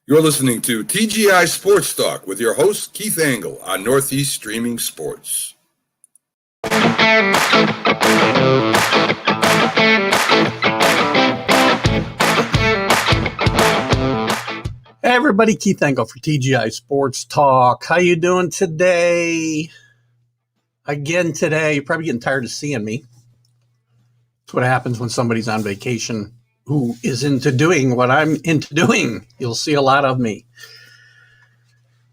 You're listening to TGI Sports Talk with your host, Keith Angle, on Northeast Streaming Sports. Hey everybody, Keith Angle for TGI Sports Talk. How you doing today? Again today, you're probably getting tired of seeing me. That's what happens when somebody's on vacation who is into doing what I'm into doing. You'll see a lot of me.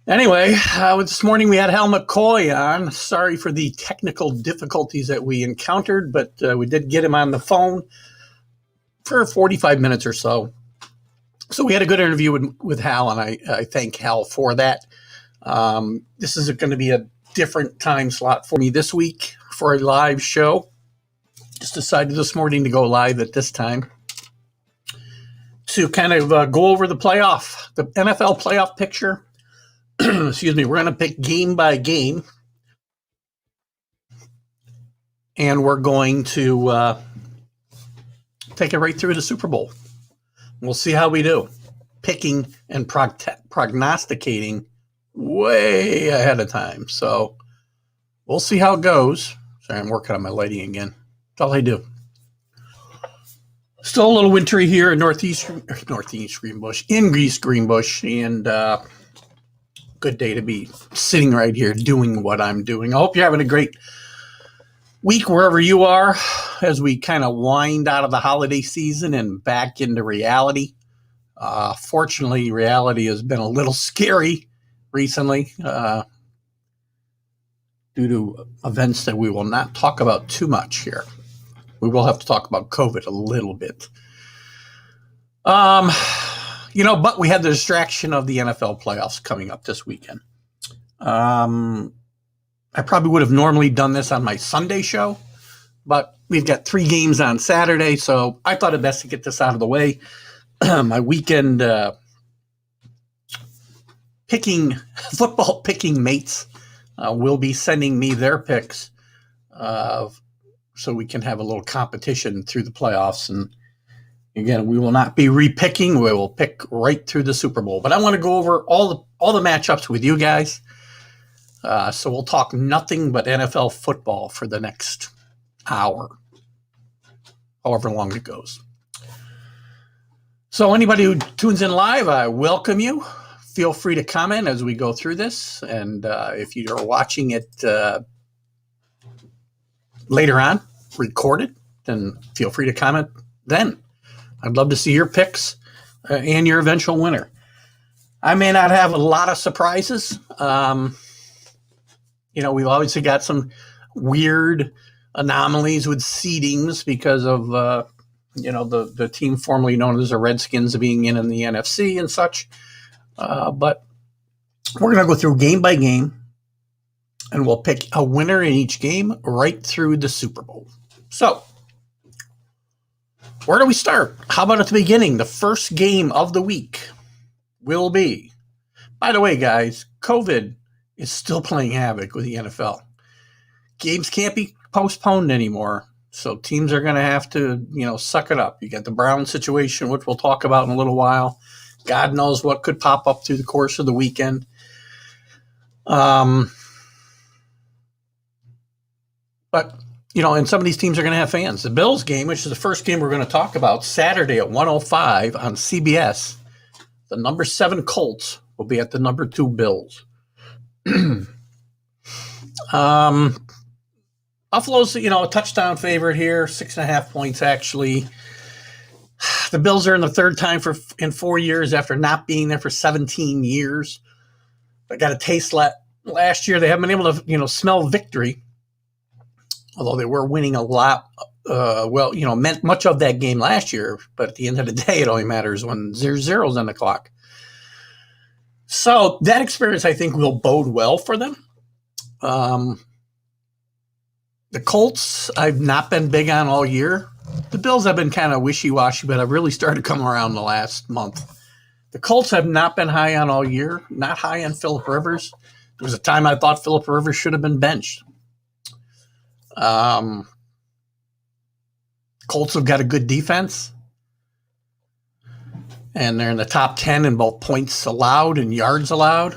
Anyway, this morning we had Hal McCoy on. Sorry for the technical difficulties that we encountered, but we did get him on the phone for 45 minutes or so. So we had a good interview with Hal, and I thank Hal for that. This is going to be a different time slot for me this week for a live show. Just decided this morning to go live at this time to kind of go over the NFL playoff picture. Excuse me. We're going to pick game by game, and we're going to take it right through the Super Bowl. We'll see how we do. Picking and prognosticating way ahead of time. So we'll see how it goes. Sorry, I'm working on my lighting again. That's all I do. Still a little wintry here in Northeast Greenbush, in East Greenbush, and good day to be sitting right here doing what I'm doing. I hope you're having a great week wherever you are as we kind of wind out of the holiday season and back into reality. Fortunately, reality has been a little scary recently due to events that we will not talk about too much here. We will have to talk about COVID a little bit. But we had the distraction of the NFL playoffs coming up this weekend. I probably would have normally done this on my Sunday show, but we've got 3 games on Saturday, so I thought it best to get this out of the way. My weekend football picking mates will be sending me their picks so we can have a little competition through the playoffs. And again, we will not be repicking. We will pick right through the Super Bowl. But I want to go over all the matchups with you guys. So we'll talk nothing but NFL football for the next hour, however long it goes. So anybody who tunes in live, I welcome you. Feel free to comment as we go through this. And if you are watching it later on, recorded, then feel free to comment then. I'd love to see your picks and your eventual winner. I may not have a lot of surprises. We've obviously got some weird anomalies with seedings because of, the team formerly known as the Redskins being in the NFC and such. But we're going to go through game by game, and we'll pick a winner in each game right through the Super Bowl. So, where do we start? How about at the beginning? The first game of the week will be, by the way, guys, COVID is still playing havoc with the NFL. Games can't be postponed anymore, so teams are going to have to, suck it up. You got the Brown situation, which we'll talk about in a little while. God knows what could pop up through the course of the weekend. But, and some of these teams are going to have fans. The Bills game, which is the first game we're going to talk about, Saturday at 1:05 on CBS, the number 7 Colts will be at the number 2 Bills. Buffalo's, a touchdown favorite here, 6.5 points actually. The Bills are in the third time in 4 years after not being there for 17 years. They got a taste last year. They haven't been able to, smell victory, although they were winning a lot. Meant much of that game last year, but at the end of the day, it only matters when there's zeros on the clock. So that experience, I think, will bode well for them. The Colts, I've not been big on all year. The Bills have been kind of wishy-washy, but I've really started to come around the last month. The Colts have not been high on all year, not high on Phillip Rivers. There was a time I thought Phillip Rivers should have been benched. Colts have got a good defense. and they're in the top 10 in both points allowed and yards allowed.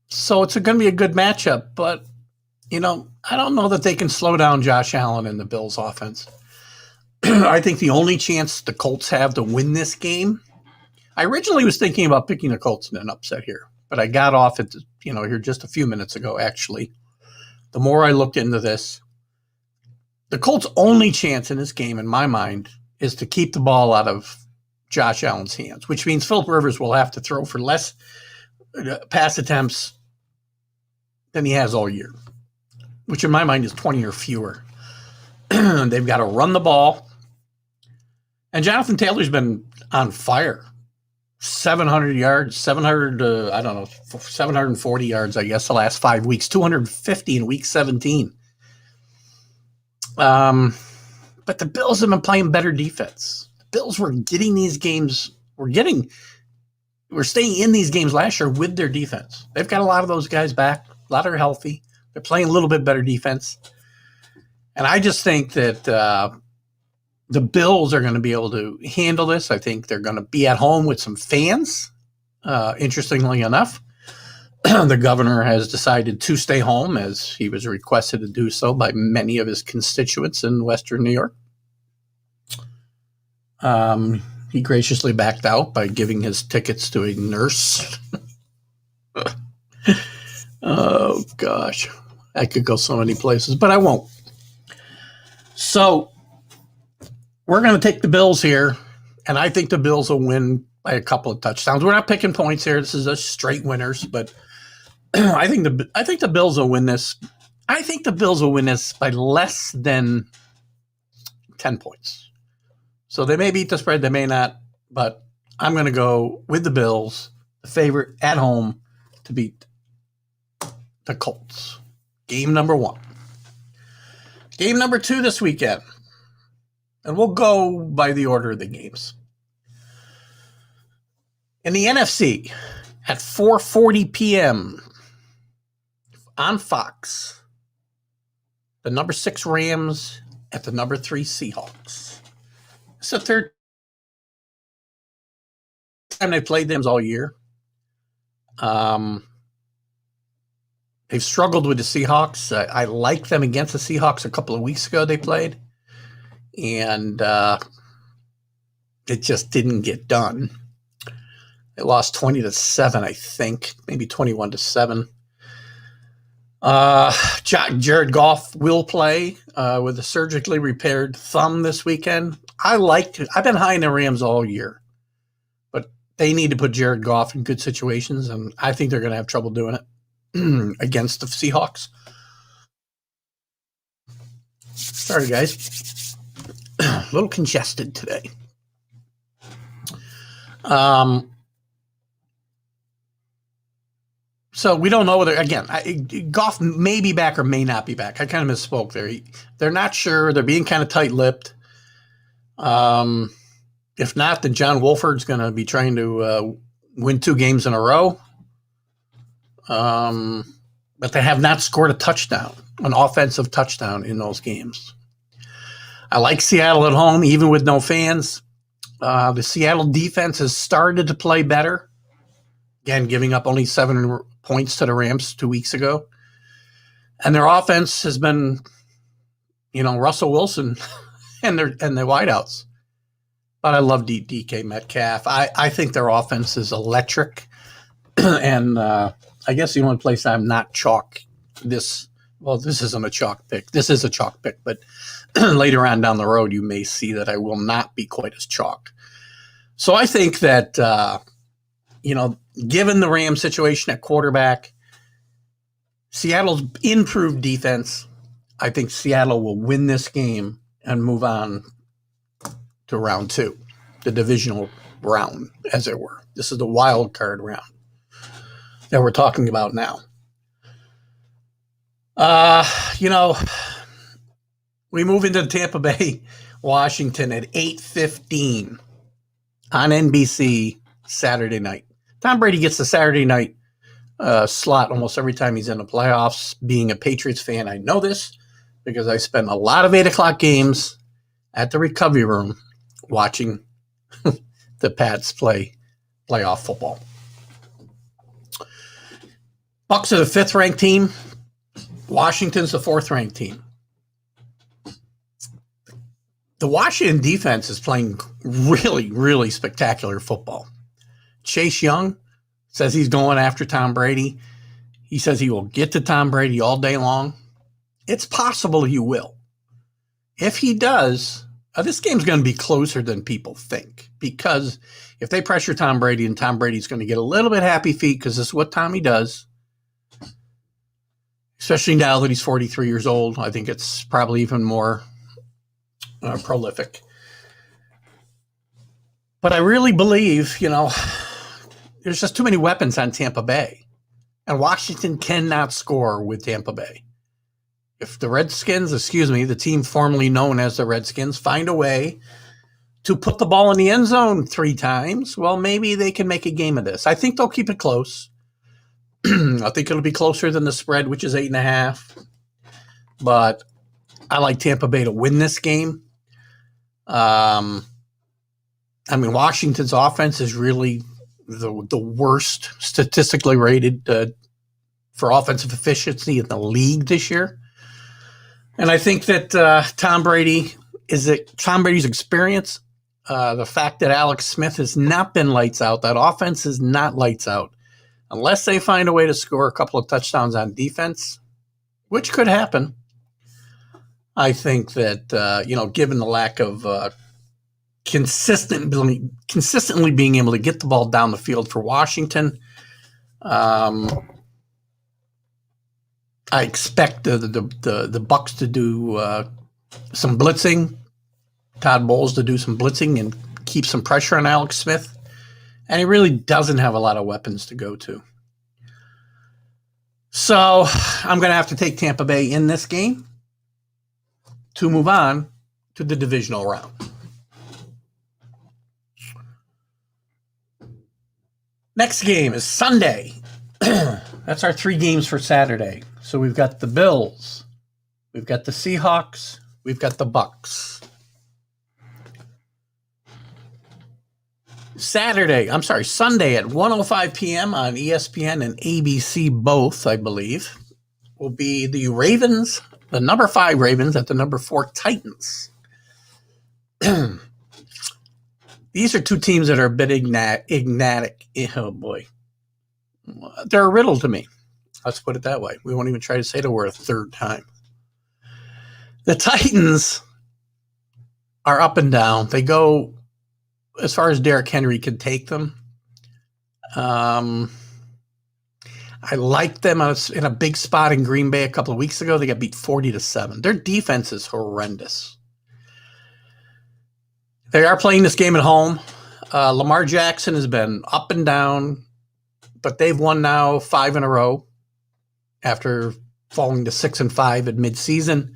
So it's going to be a good matchup, but, I don't know that they can slow down Josh Allen and the Bills offense. I think the only chance the Colts have to win this game, I originally was thinking about picking the Colts in an upset here, but I got off it, here just a few minutes ago, actually. The more I looked into this, the Colts' only chance in this game, in my mind, is to keep the ball out of Josh Allen's hands, which means Philip Rivers will have to throw for less pass attempts than he has all year, which in my mind is 20 or fewer. They've got to run the ball. And Jonathan Taylor's been on fire. 700 yards, 740 yards, I guess, the last 5 weeks, 250 in week 17. But the Bills have been playing better defense. The Bills were getting these games, we're staying in these games last year with their defense. They've got a lot of those guys back. A lot are healthy. They're playing a little bit better defense. And I just think that the Bills are going to be able to handle this. I think they're going to be at home with some fans. Interestingly enough, the governor has decided to stay home as he was requested to do so by many of his constituents in Western New York. He graciously backed out by giving his tickets to a nurse. Oh, gosh. I could go so many places, but I won't. So we're going to take the Bills here, and I think the Bills will win by a couple of touchdowns. We're not picking points here. This is a straight winners, but I think the Bills will win this. I think the Bills will win this by less than 10 points. So they may beat the spread, they may not, but I'm going to go with the Bills, the favorite at home, to beat the Colts. Game number 1. Game number 2 this weekend. And we'll go by the order of the games. In the NFC, at 4:40 p.m. on Fox, the number 6 Rams at the number 3 Seahawks. It's the third time they played them all year. They've struggled with the Seahawks. I liked them against the Seahawks a couple of weeks ago they played. And it just didn't get done. They lost 20-7, I think, maybe 21-7. Jared Goff will play with a surgically repaired thumb this weekend. I've been high in the Rams all year, but they need to put Jared Goff in good situations, and I think they're going to have trouble doing it against the Seahawks. Sorry, guys. A little congested today. So we don't know whether, again, Goff may be back or may not be back. I kind of misspoke there. They're not sure. They're being kind of tight-lipped. If not, then John Wolford's going to be trying to win 2 games in a row. But they have not scored a touchdown, an offensive touchdown in those games. I like Seattle at home, even with no fans. The Seattle defense has started to play better. Again, giving up only 7 points to the Rams 2 weeks ago. And their offense has been, Russell Wilson and their wideouts. But I love DK Metcalf. I think their offense is electric. And I guess the only place I'm not chalk this isn't a chalk pick. This is a chalk pick, but later on down the road, you may see that I will not be quite as chalk. So I think that, given the Rams situation at quarterback, Seattle's improved defense, I think Seattle will win this game and move on to round 2, the divisional round, as it were. This is the wild card round that we're talking about now. We move into Tampa Bay, Washington at 8:15 on NBC Saturday night. Tom Brady gets the Saturday night slot almost every time he's in the playoffs. Being a Patriots fan, I know this because I spend a lot of 8 o'clock games at the recovery room watching the Pats play playoff football. Bucs are the 5th-ranked team. Washington's the 4th-ranked team. The Washington defense is playing really, really spectacular football. Chase Young says he's going after Tom Brady. He says he will get to Tom Brady all day long. It's possible he will. If he does, this game's going to be closer than people think, because if they pressure Tom Brady, and Tom Brady's going to get a little bit happy feet because this is what Tommy does, especially now that he's 43 years old. I think it's probably even more prolific. But I really believe, there's just too many weapons on Tampa Bay. And Washington cannot score with Tampa Bay. If the Redskins, the team formerly known as the Redskins, find a way to put the ball in the end zone 3 times, well, maybe they can make a game of this. I think they'll keep it close. I think it'll be closer than the spread, which is 8.5. But I like Tampa Bay to win this game. Washington's offense is really the worst statistically rated for offensive efficiency in the league this year. And I think that Tom Brady's experience, the fact that Alex Smith has not been lights out, that offense is not lights out, unless they find a way to score a couple of touchdowns on defense, which could happen. I think that, given the lack of consistently being able to get the ball down the field for Washington, I expect the Bucs to do some blitzing, Todd Bowles to do some blitzing and keep some pressure on Alex Smith. And he really doesn't have a lot of weapons to go to. So I'm going to have to take Tampa Bay in this game to move on to the divisional round. Next game is Sunday. That's our 3 games for Saturday. So we've got the Bills, we've got the Seahawks, we've got the Bucs. Sunday at 1:05 p.m. on ESPN and ABC both, I believe, will be the Ravens, the number 5 Ravens at the number 4 Titans. These are 2 teams that are a bit enigmatic. Oh, boy. They're a riddle to me. Let's put it that way. We won't even try to say the word a third time. The Titans are up and down. They go as far as Derrick Henry can take them. I liked them in a big spot in Green Bay a couple of weeks ago. They got beat 40-7. Their defense is horrendous. They are playing this game at home. Lamar Jackson has been up and down, but they've won now 5 in a row after falling to 6-5 at midseason,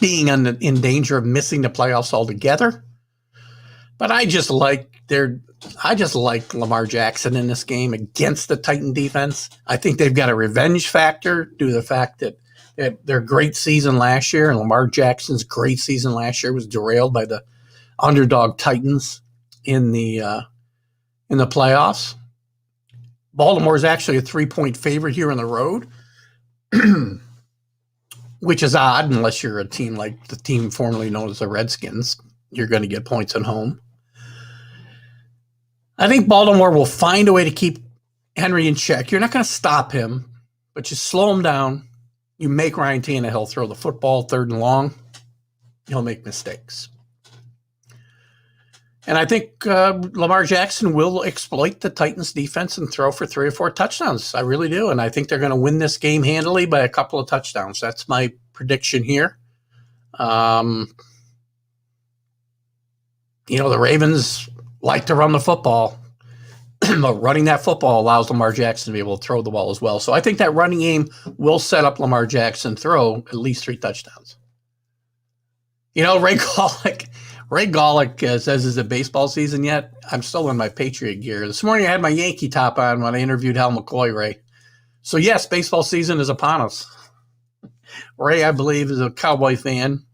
being in danger of missing the playoffs altogether. But I just like Lamar Jackson in this game against the Titan defense. I think they've got a revenge factor due to the fact that their great season last year and Lamar Jackson's great season last year was derailed by the underdog Titans in the playoffs. Baltimore is actually a 3-point favorite here on the road, which is odd unless you're a team like the team formerly known as the Redskins. You're going to get points at home. I think Baltimore will find a way to keep Henry in check. You're not going to stop him, but you slow him down. You make Ryan Tannehill throw the football 3rd and long. He'll make mistakes. And I think Lamar Jackson will exploit the Titans' defense and throw for 3 or 4 touchdowns. I really do. And I think they're going to win this game handily by a couple of touchdowns. That's my prediction here. The Ravens like to run the football. But running that football allows Lamar Jackson to be able to throw the ball as well. So I think that running game will set up Lamar Jackson throw at least 3 touchdowns. Ray Golick says, is it baseball season yet? I'm still in my Patriot gear. This morning I had my Yankee top on when I interviewed Hal McCoy, Ray. So yes, baseball season is upon us. Ray, I believe, is a Cowboy fan.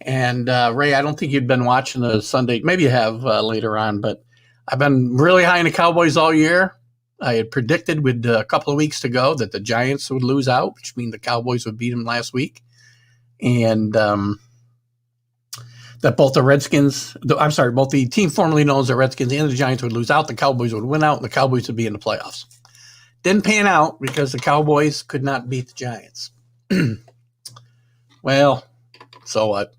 And Ray, I don't think you'd been watching the Sunday. Maybe you have later on, but I've been really high in the Cowboys all year. I had predicted with a couple of weeks to go that the Giants would lose out, which means the Cowboys would beat them last week. And that both the both the team formerly known as the Redskins and the Giants would lose out. The Cowboys would win out, and the Cowboys would be in the playoffs. Didn't pan out because the Cowboys could not beat the Giants. Well, so what?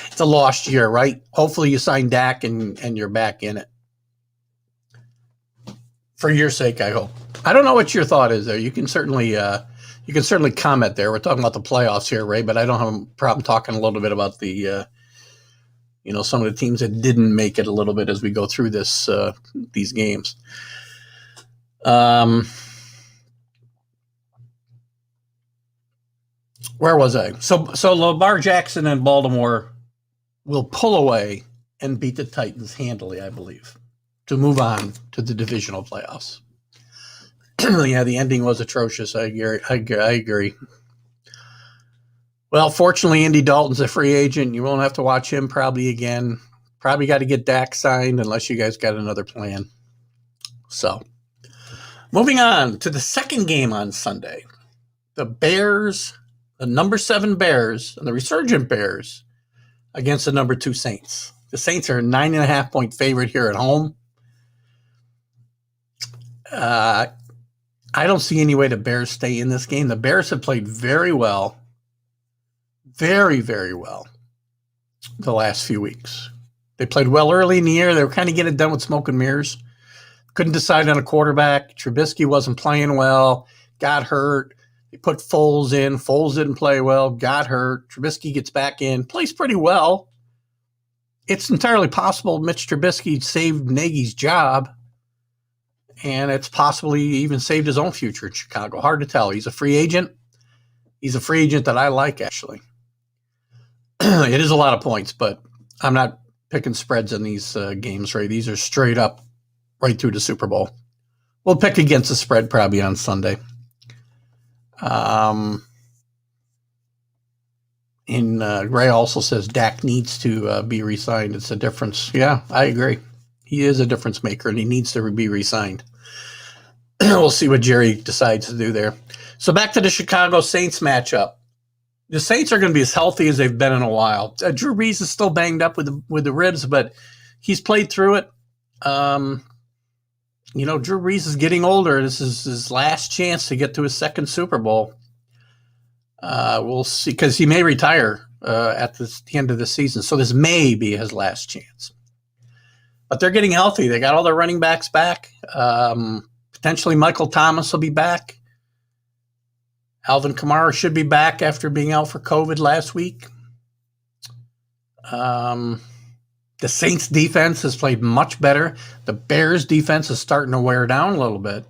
It's a lost year, right? Hopefully you sign Dak and you're back in it. For your sake, I hope. I don't know what your thought is there. You can certainly comment there. We're talking about the playoffs here, Ray, but I don't have a problem talking a little bit about the some of the teams that didn't make it a little bit as we go through these games. Where was I? So Lamar Jackson and Baltimore will pull away and beat the Titans handily, I believe, to move on to the divisional playoffs. Yeah, the ending was atrocious. I agree. Well, fortunately, Andy Dalton's a free agent. You won't have to watch him probably again. Probably got to get Dak signed unless you guys got another plan. So, moving on to the second game on Sunday. The Bears, the number 7 Bears, and the resurgent Bears against the number 2 Saints. The Saints are a 9.5-point favorite here at home. I don't see any way the Bears stay in this game. The Bears have played very well, very, very well the last few weeks. They played well early in the year. They were kind of getting it done with smoke and mirrors. Couldn't decide on a quarterback. Trubisky wasn't playing well, got hurt. They put Foles in. Foles didn't play well, got hurt. Trubisky gets back in, plays pretty well. It's entirely possible Mitch Trubisky saved Nagy's job, and it's possibly even saved his own future in Chicago. Hard to tell. He's a free agent. He's a free agent that I like, actually. It is a lot of points, but I'm not picking spreads in these games, Ray. These are straight up right through the Super Bowl. We'll pick against the spread probably on Sunday. Ray also says Dak needs to be re-signed. It's a difference. Yeah, I agree. He is a difference maker, and he needs to be re-signed. We'll see what Jerry decides to do there. So back to the Chicago Saints matchup. The Saints are going to be as healthy as they've been in a while. Drew Brees is still banged up with the ribs, but he's played through it. Drew Brees is getting older. This is his last chance to get to his second Super Bowl. We'll see, because he may retire at the end of the season. So this may be his last chance. But they're getting healthy. They got all their running backs back. Potentially Michael Thomas will be back. Alvin Kamara should be back after being out for COVID last week. The Saints defense has played much better. The Bears defense is starting to wear down a little bit.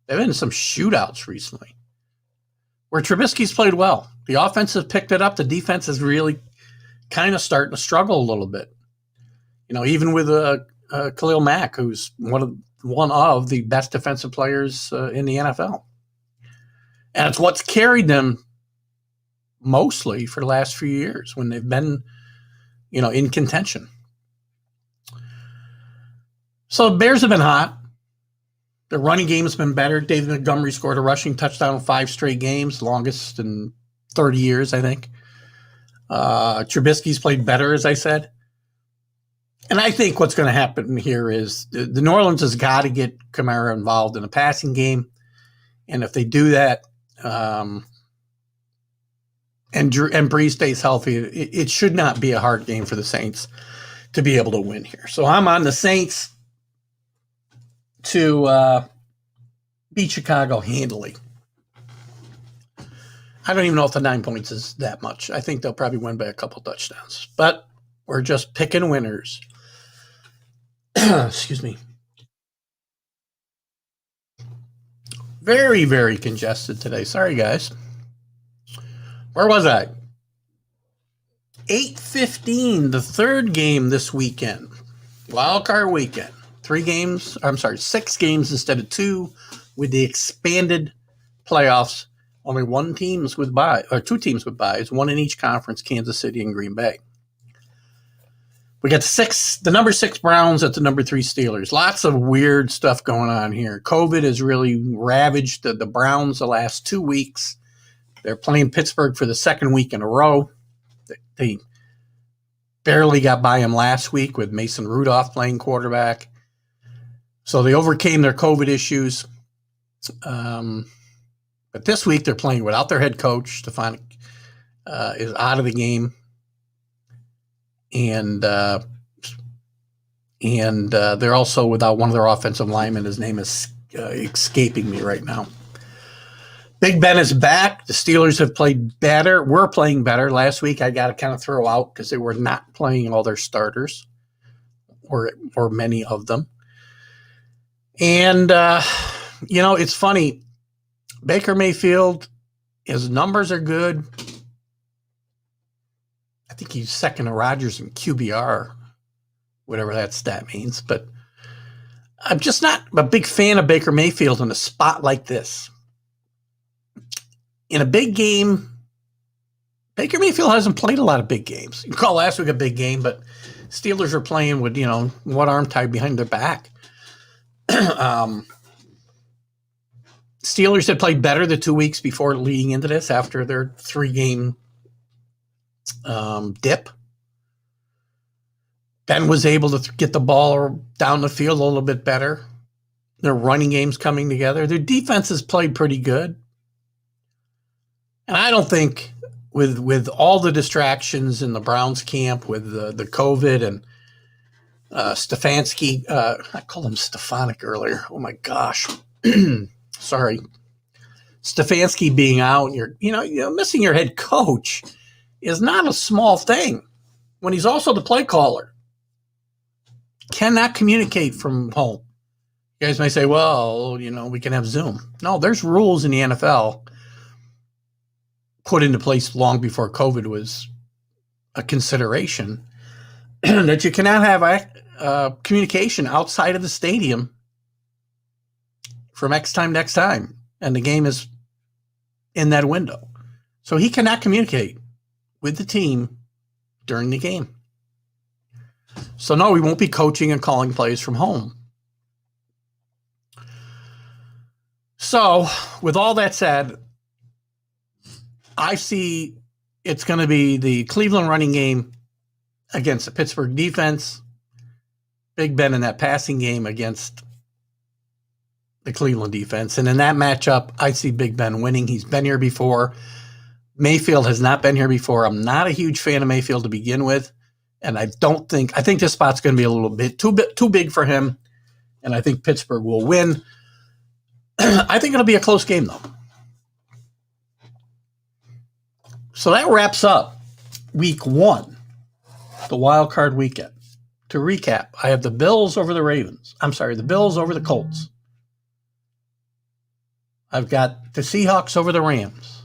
They've been in some shootouts recently where Trubisky's played well. The offense has picked it up. The defense is really kind of starting to struggle a little bit. Even with Khalil Mack, who's one of the best defensive players in the NFL. And it's what's carried them mostly for the last few years when they've been, in contention. So the Bears have been hot. The running game has been better. David Montgomery scored a rushing touchdown in 5 straight games, longest in 30 years, I think. Trubisky's played better, as I said. And I think what's going to happen here is the New Orleans has got to get Kamara involved in the passing game. And if they do that, and Brees stays healthy, it should not be a hard game for the Saints to be able to win here. So I'm on the Saints to beat Chicago handily. I don't even know if the 9 points is that much. I think they'll probably win by a couple touchdowns. But we're just picking winners. Excuse me. Very, very congested today. Sorry, guys. Where was I? 8:15, the third game this weekend. Wild card weekend. 6 games instead of 2 with the expanded playoffs Only one team's with bye, or two teams with byes, one in each conference, Kansas City and Green Bay. We got the number 6 Browns at the number 3 Steelers. Lots of weird stuff going on here. COVID has really ravaged the Browns the last 2 weeks. They're playing Pittsburgh for the second week in a row. They barely got by them last week with Mason Rudolph playing quarterback. So they overcame their COVID issues. But this week they're playing without their head coach. Stefanik is out of the game. And they're also without one of their offensive linemen. His name is escaping me right now. Big Ben is back. The Steelers have played better. We're playing better. Last week I got to kind of throw out because they were not playing all their starters, or many of them. And, it's funny. Baker Mayfield, his numbers are good. I think he's second to Rodgers in QBR, whatever that stat means. But I'm just not a big fan of Baker Mayfield in a spot like this. In a big game, Baker Mayfield hasn't played a lot of big games. You call last week a big game, but Steelers are playing with, one arm tied behind their back. Steelers had played better the 2 weeks before leading into this after their 3-game dip. Ben was able to get the ball down the field a little bit better. Their running game's coming together. Their defense has played pretty good. And I don't think with all the distractions in the Browns camp with the COVID and Stefanski, I called him Stefanik earlier. Oh my gosh. Sorry. Stefanski being out and you're missing your head coach is not a small thing when he's also the play caller. Cannot communicate from home. You guys may say, well, we can have Zoom. No, there's rules in the NFL put into place long before COVID was a consideration that you cannot have communication outside of the stadium from X time to X time. And the game is in that window. So he cannot communicate with the team during the game. So no, we won't be coaching and calling plays from home. So with all that said, I see it's going to be the Cleveland running game against the Pittsburgh defense, Big Ben in that passing game against the Cleveland defense. And in that matchup, I see Big Ben winning. He's been here before. Mayfield has not been here before. I'm not a huge fan of Mayfield to begin with. And I think this spot's going to be a little bit too big for him. And I think Pittsburgh will win. I think it'll be a close game, though. So that wraps up week 1, the wild card weekend. To recap, I have the Bills over the Ravens. I'm sorry, the Bills over the Colts. I've got the Seahawks over the Rams.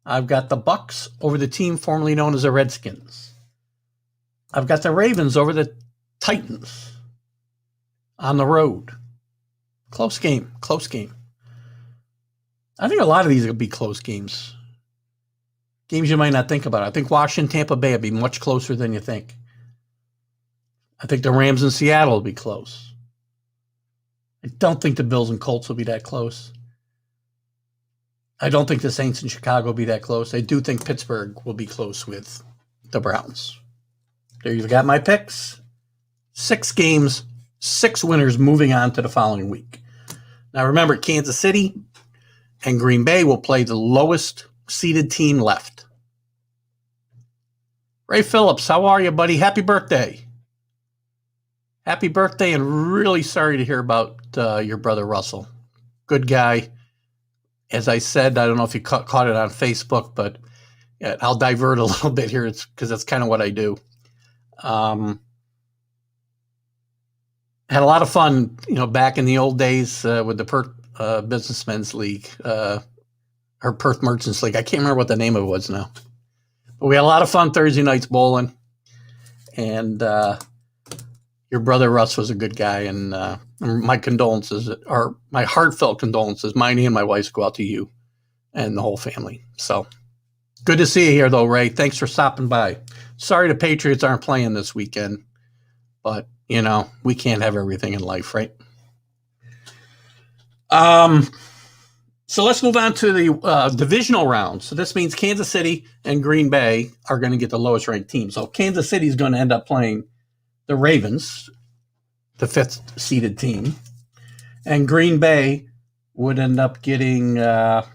I've got the Bucks over the team formerly known as the Redskins. I've got the Ravens over the Titans on the road. Close game. I think a lot of these will be close games. Games you might not think about. I think Washington, Tampa Bay will be much closer than you think. I think the Rams in Seattle will be close. I don't think the Bills and Colts will be that close. I don't think the Saints in Chicago will be that close. I do think Pittsburgh will be close with the Browns. There you've got my picks. 6 games, 6 winners moving on to the following week. Now remember, Kansas City and Green Bay will play the lowest seeded team left. Ray Phillips, how are you, buddy? Happy birthday. Happy birthday, and really sorry to hear about your brother Russell. Good guy. As I said, I don't know if you caught it on Facebook, but I'll divert a little bit here because that's kind of what I do. Had a lot of fun, back in the old days with the Perth Businessmen's League, or Perth Merchants League. I can't remember what the name of it was now. But we had a lot of fun Thursday nights bowling. And your brother Russ was a good guy. And my condolences, or my heartfelt condolences, mine and my wife's, go out to you and the whole family. So good to see you here, though, Ray. Thanks for stopping by. Sorry the Patriots aren't playing this weekend, but, we can't have everything in life, right? So let's move on to the divisional round. So this means Kansas City and Green Bay are going to get the lowest ranked team. So Kansas City is going to end up playing the Ravens, the 5th seeded team, and Green Bay would end up getting, can't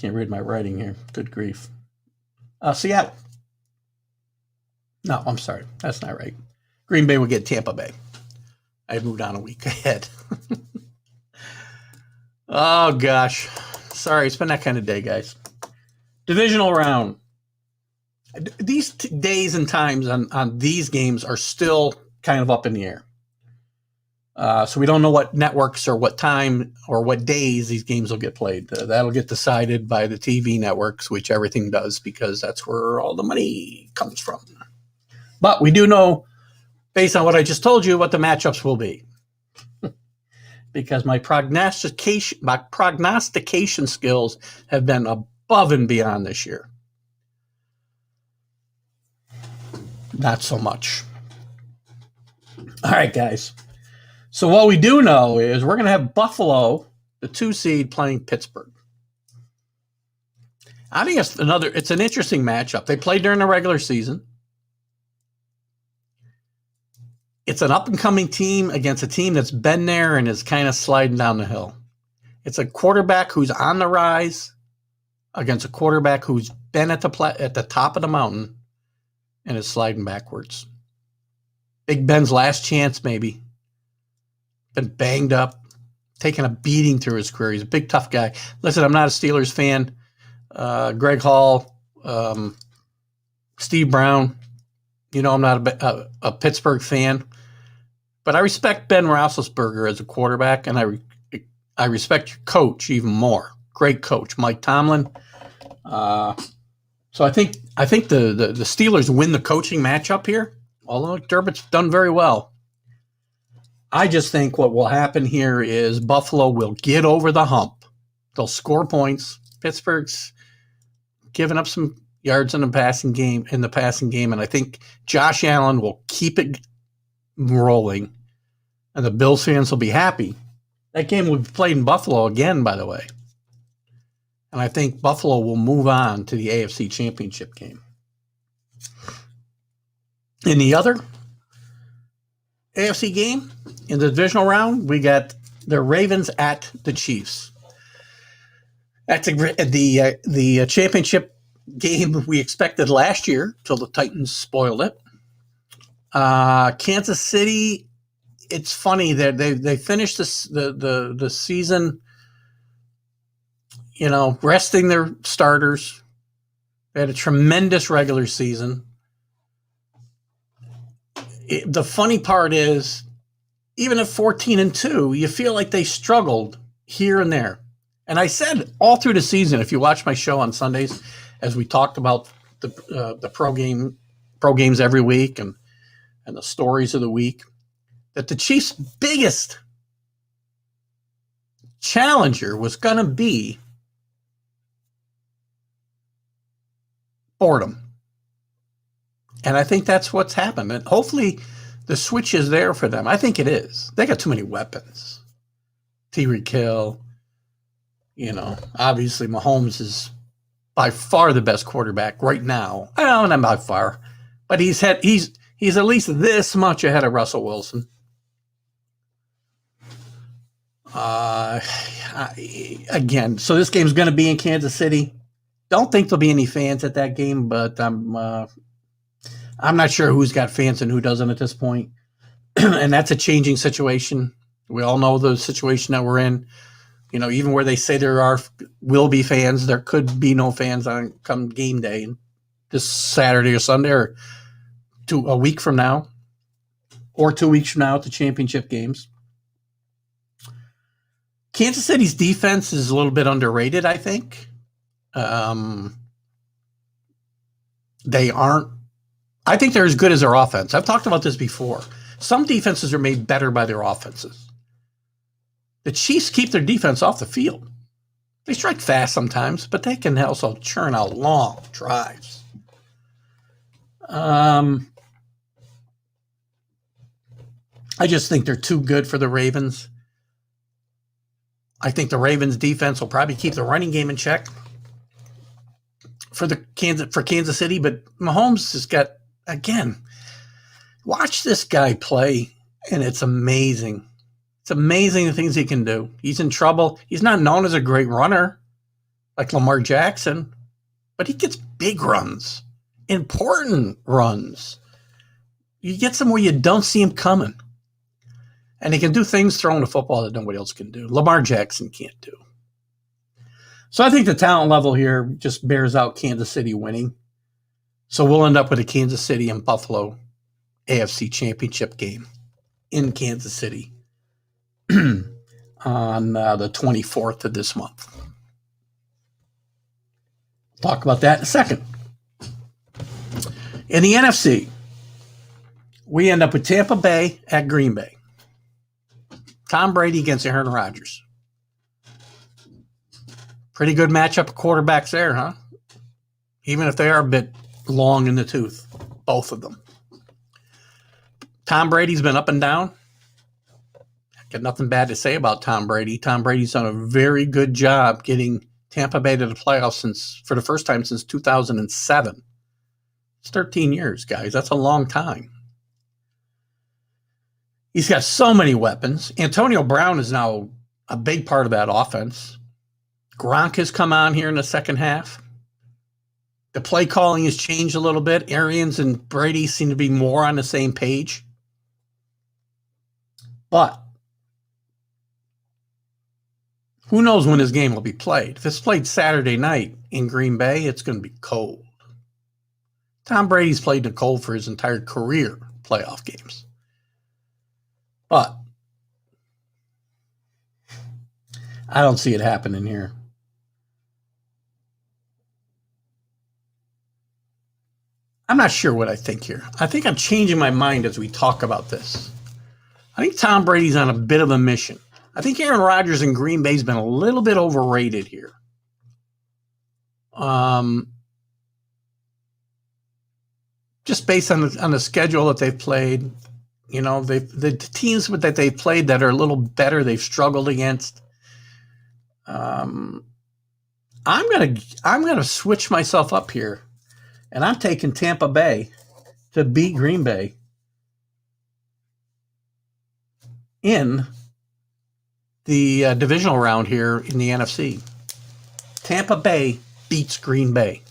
read my writing here. Good grief. Seattle. No, I'm sorry. That's not right. Green Bay would get Tampa Bay. I moved on a week ahead. Oh, gosh. Sorry, it's been that kind of day, guys. Divisional round. These days and times on these games are still kind of up in the air. So we don't know what networks or what time or what days these games will get played. That'll get decided by the TV networks, which everything does, because that's where all the money comes from. But we do know, based on what I just told you, what the matchups will be. Because my prognostication skills have been above and beyond this year. Not so much. All right, guys. So what we do know is we're going to have Buffalo, the 2 seed, playing Pittsburgh. I think it's an interesting matchup. They played during the regular season. It's an up-and-coming team against a team that's been there and is kind of sliding down the hill. It's a quarterback who's on the rise against a quarterback who's been at the top of the mountain and is sliding backwards. Big Ben's last chance, maybe. Been banged up, taking a beating through his career. He's a big, tough guy. Listen, I'm not a Steelers fan. Greg Hall, Steve Brown. I'm not a Pittsburgh fan. But I respect Ben Roethlisberger as a quarterback, and I respect your coach even more. Great coach, Mike Tomlin. So I think the Steelers win the coaching matchup here, although Dermott's done very well. I just think what will happen here is Buffalo will get over the hump. They'll score points. Pittsburgh's giving up some yards in the passing game, and I think Josh Allen will keep it rolling, and the Bills fans will be happy. That game will be played in Buffalo again, by the way. And I think Buffalo will move on to the AFC Championship game. In the other AFC game, in the divisional round, we got the Ravens at the Chiefs. That's the championship game we expected last year till the Titans spoiled it. Kansas City, it's funny that they finished the season, resting their starters. They had a tremendous regular season. The funny part is, even at 14-2, you feel like they struggled here and there. And I said all through the season, if you watch my show on Sundays, as we talked about the pro games every week and the stories of the week, that the Chiefs' biggest challenger was going to be boredom. And I think that's what's happened. And hopefully the switch is there for them. I think it is. They got too many weapons. Tyreek Hill, obviously Mahomes is by far the best quarterback right now. I don't know, not by far, but he's at least this much ahead of Russell Wilson. Again, so this game's going to be in Kansas City. Don't think there'll be any fans at that game, but I'm not sure who's got fans and who doesn't at this point. And that's a changing situation. We all know the situation that we're in. Even where they say there will be fans, there could be no fans on come game day this Saturday or Sunday or a week from now or 2 weeks from now at the championship games. Kansas City's defense is a little bit underrated, I think. They aren't. I think they're as good as their offense. I've talked about this before. Some defenses are made better by their offenses. The Chiefs keep their defense off the field. They strike fast sometimes, but they can also churn out long drives. I just think they're too good for the Ravens. I think the Ravens defense will probably keep the running game in check for Kansas City, but Mahomes has got, again, watch this guy play, and it's amazing. It's amazing the things he can do. He's in trouble. He's not known as a great runner like Lamar Jackson, but he gets big runs, important runs. You get some where you don't see him coming. And he can do things throwing the football that nobody else can do. Lamar Jackson can't do. So I think the talent level here just bears out Kansas City winning. So we'll end up with a Kansas City and Buffalo AFC Championship game in Kansas City on the 24th of this month. We'll talk about that in a second. In the NFC, we end up with Tampa Bay at Green Bay. Tom Brady against Aaron Rodgers. Pretty good matchup of quarterbacks there, huh? Even if they are a bit long in the tooth, both of them. Tom Brady's been up and down. Got nothing bad to say about Tom Brady. Tom Brady's done a very good job getting Tampa Bay to the playoffs for the first time since 2007. It's 13 years, guys. That's a long time. He's got so many weapons. Antonio Brown is now a big part of that offense. Gronk has come on here in the second half. The play calling has changed a little bit. Arians and Brady seem to be more on the same page. But who knows when this game will be played? If it's played Saturday night in Green Bay, it's going to be cold. Tom Brady's played in the cold for his entire career, playoff games. But I don't see it happening here. I'm not sure what I think here. I think I'm changing my mind as we talk about this. I think Tom Brady's on a bit of a mission. I think Aaron Rodgers in Green Bay's been a little bit overrated here. Just based on the schedule that they've played. You know, the teams that they've played that are a little better, they've struggled against. I'm gonna switch myself up here, and I'm taking Tampa Bay to beat Green Bay in the divisional round here in the NFC. Tampa Bay beats Green Bay.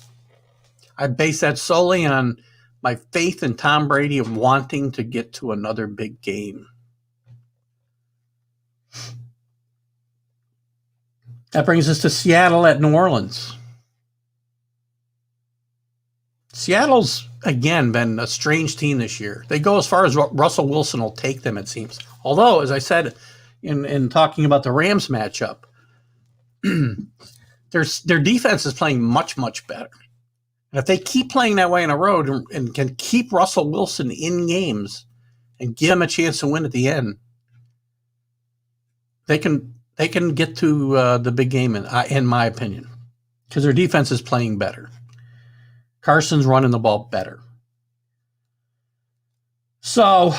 I base that solely on my faith in Tom Brady of wanting to get to another big game. That brings us to Seattle at New Orleans. Seattle's, again, been a strange team this year. They go as far as Russell Wilson will take them, it seems. Although, as I said in talking about the Rams matchup, their defense is playing much, much better. And if they keep playing that way on a road and can keep Russell Wilson in games and give him a chance to win at the end, they can get to the big game, in my opinion, because their defense is playing better. Carson's running the ball better. So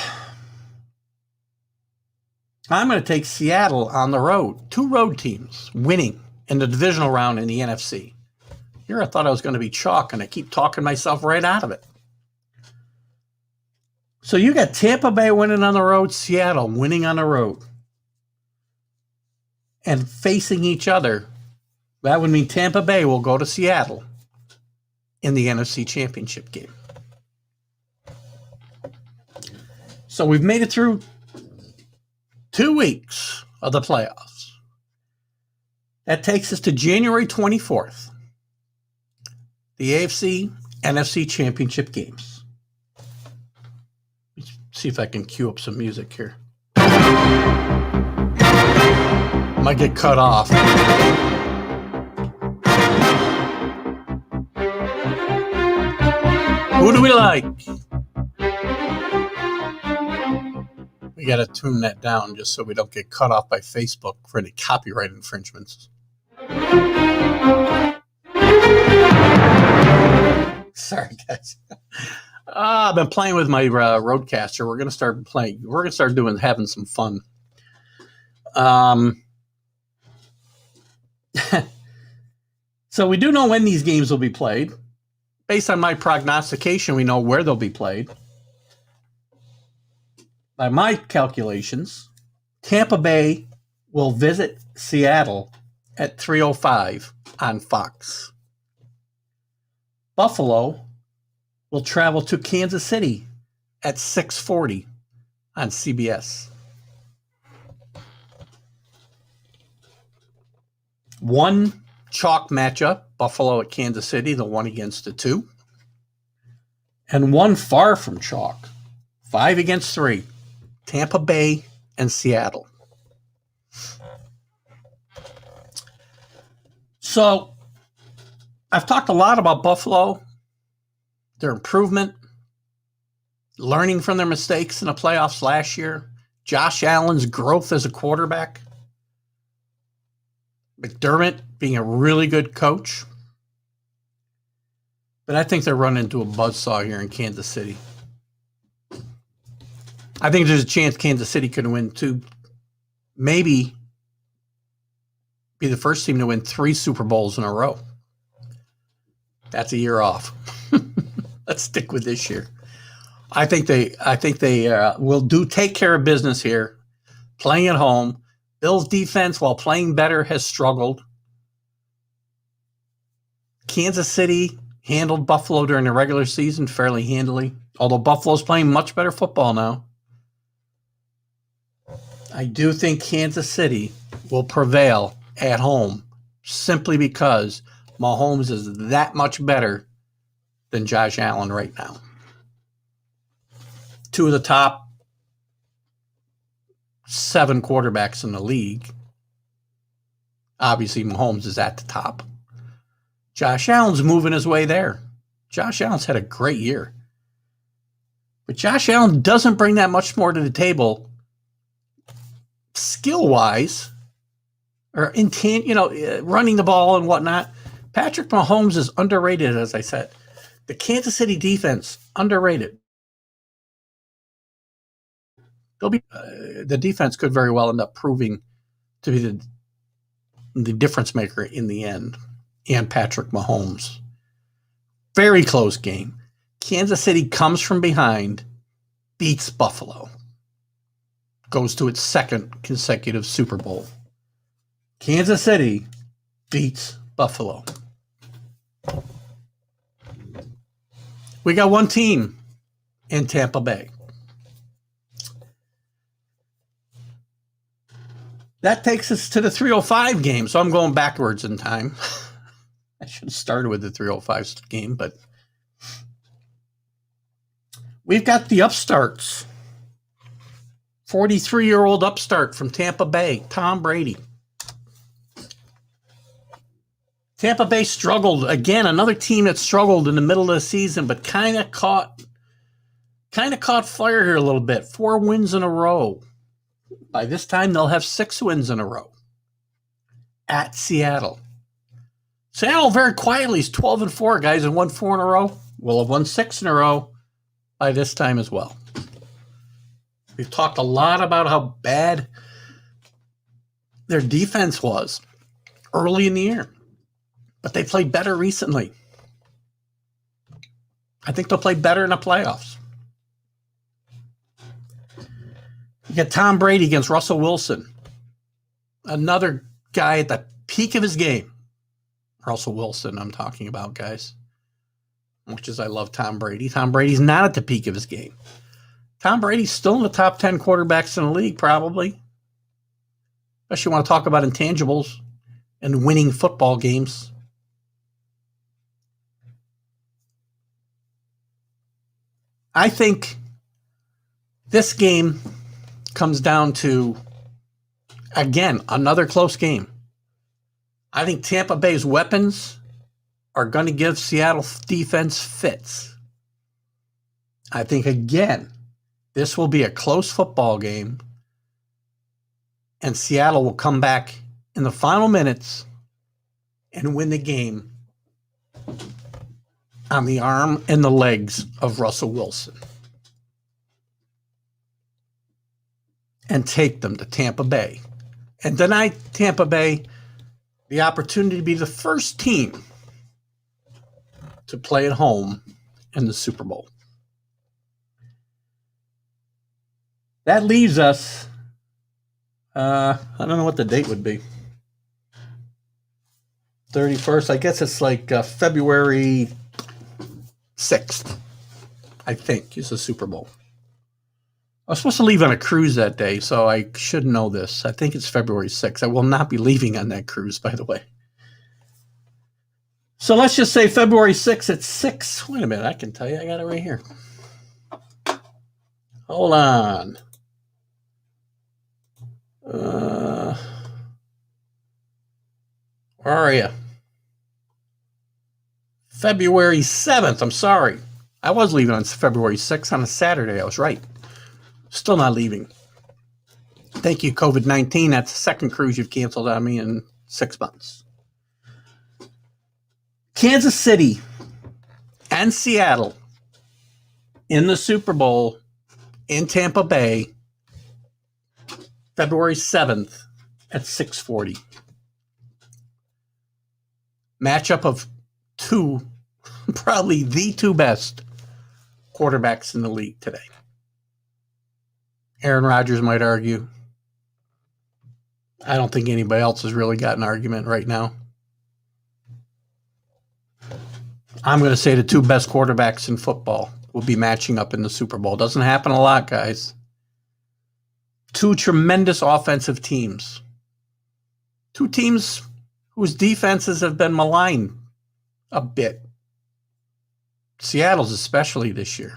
I'm going to take Seattle on the road. 2 road teams winning in the divisional round in the NFC. Here I thought I was going to be chalk, and I keep talking myself right out of it. So you got Tampa Bay winning on the road, Seattle winning on the road. And facing each other, that would mean Tampa Bay will go to Seattle in the NFC Championship game. So we've made it through 2 weeks of the playoffs. That takes us to January 24th. The AFC, NFC Championship games. Let's see if I can cue up some music here. Might get cut off. Who do we like? We got to tune that down just so we don't get cut off by Facebook for any copyright infringements. Sorry, guys. I've been playing with my Roadcaster. We're gonna start playing. We're gonna start having some fun. So we do know when these games will be played. Based on my prognostication, we know where they'll be played. By my calculations, Tampa Bay will visit Seattle at 3:05 on Fox. Buffalo will travel to Kansas City at 6:40 on CBS. One chalk matchup, Buffalo at Kansas City, the 1-2. And one far from chalk, 5-3, Tampa Bay and Seattle. So I've talked a lot about Buffalo, their improvement, learning from their mistakes in the playoffs last year, Josh Allen's growth as a quarterback, McDermott being a really good coach. But I think they're running into a buzzsaw here in Kansas City. I think there's a chance Kansas City could win 2, maybe be the first team to win 3 Super Bowls in a row. That's a year off. Let's stick with this year. I think they will take care of business here, playing at home. Bills defense, while playing better, has struggled. Kansas City handled Buffalo during the regular season fairly handily, although Buffalo's playing much better football now. I do think Kansas City will prevail at home simply because Mahomes is that much better than Josh Allen right now. 2 of the top 7 quarterbacks in the league. Obviously, Mahomes is at the top. Josh Allen's moving his way there. Josh Allen's had a great year. But Josh Allen doesn't bring that much more to the table skill-wise or running the ball and whatnot. Patrick Mahomes is underrated, as I said. The Kansas City defense, underrated. The defense could very well end up proving to be the difference maker in the end. And Patrick Mahomes. Very close game. Kansas City comes from behind, beats Buffalo. Goes to its 2nd consecutive Super Bowl. Kansas City beats Buffalo. We got one team in Tampa Bay. That takes us to the 3:05 game, so I'm going backwards in time. I should have started with the 3:05 game, but we've got the upstarts. 43-year-old upstart from Tampa Bay, Tom Brady. Tampa Bay struggled again, another team that struggled in the middle of the season, but kind of caught fire here a little bit. 4 wins in a row. By this time, they'll have 6 wins in a row at Seattle. Seattle very quietly is 12-4, guys, and won 4 in a row. Will have won 6 in a row by this time as well. We've talked a lot about how bad their defense was early in the year, but they played better recently. I think they'll play better in the playoffs. You got Tom Brady against Russell Wilson, another guy at the peak of his game. Russell Wilson, I'm talking about, guys. Much as I love Tom Brady, Tom Brady's not at the peak of his game. Tom Brady's still in the top 10 quarterbacks in the league, probably. Especially want to talk about intangibles and winning football games. I think this game comes down to, again, another close game. I think Tampa Bay's weapons are going to give Seattle defense fits. I think, again, this will be a close football game, and Seattle will come back in the final minutes and win the game on the arm and the legs of Russell Wilson and take them to Tampa Bay and deny Tampa Bay the opportunity to be the first team to play at home in the Super Bowl. That leaves us, I don't know what the date would be. 31st, I guess it's like February 6th, I think, is the Super Bowl. I was supposed to leave on a cruise that day, so I should know this. I think it's February 6th. I will not be leaving on that cruise, by the way. So let's just say February 6th at 6. Wait a minute, I can tell you. I got it right here. Hold on. Where are you? February 7th. I'm sorry. I was leaving on February 6th on a Saturday. I was right. Still not leaving. Thank you, COVID-19. That's the second cruise you've canceled on me in 6 months. Kansas City and Seattle in the Super Bowl in Tampa Bay, February 7th at 6:40. Matchup of two, probably the two best quarterbacks in the league today. Aaron Rodgers might argue. I don't think anybody else has really got an argument right now. I'm going to say the two best quarterbacks in football will be matching up in the Super Bowl. Doesn't happen a lot, guys. Two tremendous offensive teams. Two teams whose defenses have been maligned a bit. Seattle's especially this year.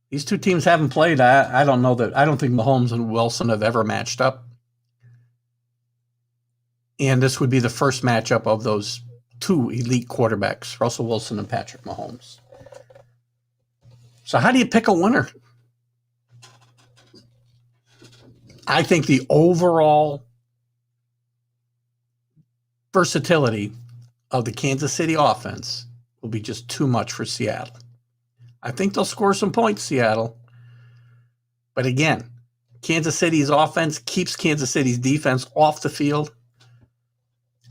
These two teams haven't played. I don't know that. I don't think Mahomes and Wilson have ever matched up. And this would be the first matchup of those two elite quarterbacks, Russell Wilson and Patrick Mahomes. So how do you pick a winner? I think the overall versatility of the Kansas City offense will be just too much for Seattle. I think they'll score some points, Seattle. But again, Kansas City's offense keeps Kansas City's defense off the field.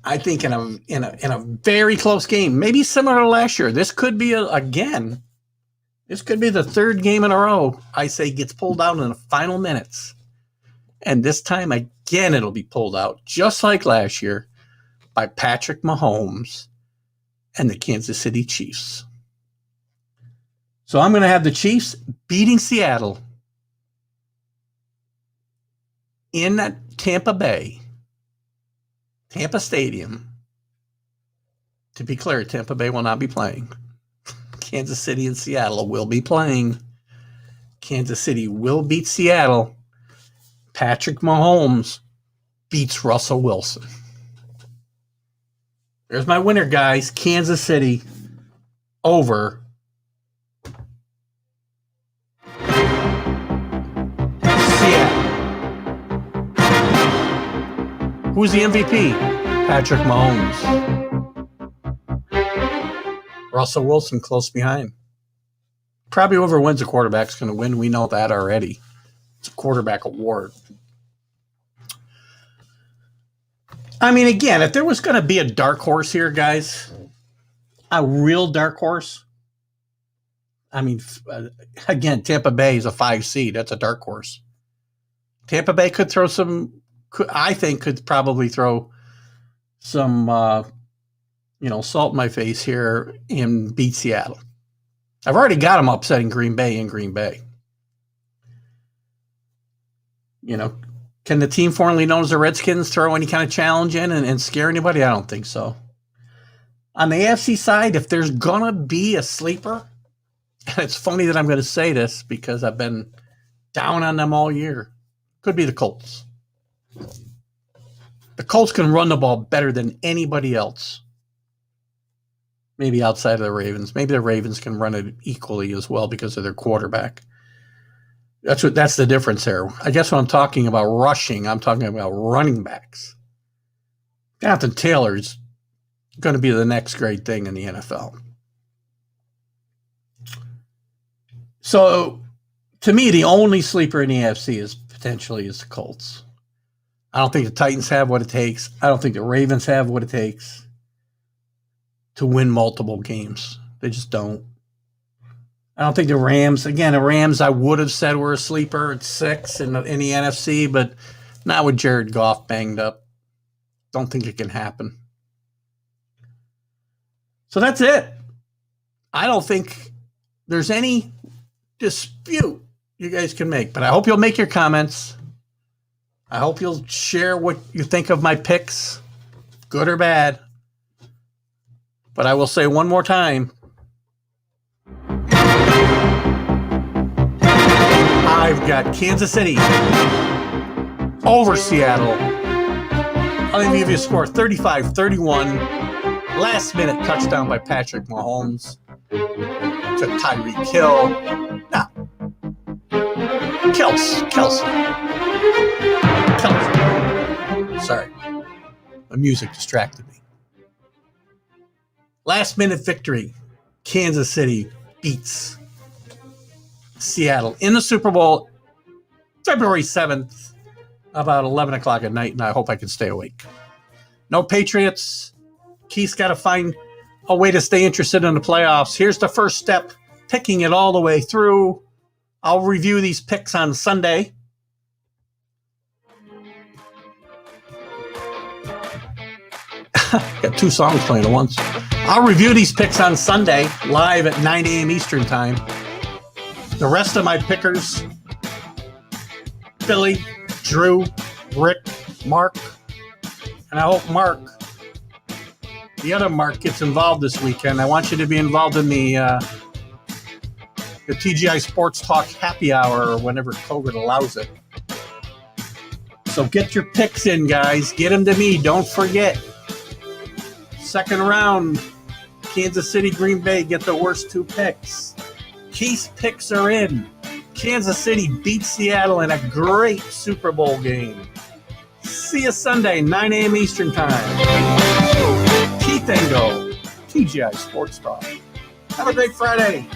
I think in a very close game, maybe similar to last year, this could be this could be the third game in a row I say gets pulled out in the final minutes. And this time again it'll be pulled out, just like last year, by Patrick Mahomes and the Kansas City Chiefs. So I'm going to have the Chiefs beating Seattle in that Tampa Stadium. To be clear, Tampa Bay will not be playing. Kansas City and Seattle will be playing. Kansas City will beat Seattle. Patrick Mahomes beats Russell Wilson. There's my winner, guys. Kansas City over Who's the MVP? Patrick Mahomes. Russell Wilson close behind. Probably whoever wins the quarterback's going to win. We know that already. It's a quarterback award. I mean, again, if there was going to be a dark horse here, guys, a real dark horse, I mean, again, Tampa Bay is a 5 seed. That's a dark horse. Tampa Bay could throw some, I think could probably throw some, salt in my face here and beat Seattle. I've already got them upsetting Green Bay in Green Bay. Can the team formerly known as the Redskins throw any kind of challenge in and scare anybody? I don't think so. On the AFC side, if there's going to be a sleeper, and it's funny that I'm going to say this because I've been down on them all year, could be the Colts. The Colts can run the ball better than anybody else. Maybe outside of the Ravens. Maybe the Ravens can run it equally as well because of their quarterback. That's the difference there. I guess when I'm talking about rushing, I'm talking about running backs. Jonathan Taylor's going to be the next great thing in the NFL. So, to me, the only sleeper in the AFC is the Colts. I don't think the Titans have what it takes. I don't think the Ravens have what it takes to win multiple games. They just don't. I don't think the Rams I would have said were a sleeper at 6 in the NFC, but not with Jared Goff banged up. Don't think it can happen. So that's it. I don't think there's any dispute you guys can make, but I hope you'll make your comments. I hope you'll share what you think of my picks, good or bad. But I will say one more time, I've got Kansas City over Seattle. I'll even give you a score, 35-31. Last minute touchdown by Patrick Mahomes to Tyreek Hill. Now, Kelsey. Sorry. The music distracted me. Last minute victory. Kansas City beats Seattle in the Super Bowl February 7th, about 11 o'clock at night, and I hope I can stay awake. No Patriots. Keith's got to find a way to stay interested in the playoffs. Here's the first step, picking it all the way through. I'll review these picks on Sunday. Got 2 songs playing at once. I'll review these picks on Sunday, live at 9 a.m. Eastern Time. The rest of my pickers, Billy, Drew, Rick, Mark, and I hope Mark, the other Mark, gets involved this weekend. I want you to be involved in the TGI Sports Talk happy hour or whenever COVID allows it. So get your picks in, guys. Get them to me. Don't forget. Second round, Kansas City, Green Bay get the worst 2 picks. Keith's picks are in. Kansas City beats Seattle in a great Super Bowl game. See you Sunday, 9 a.m. Eastern Time. Keith Engel, TGI Sports Talk. Have a great Friday.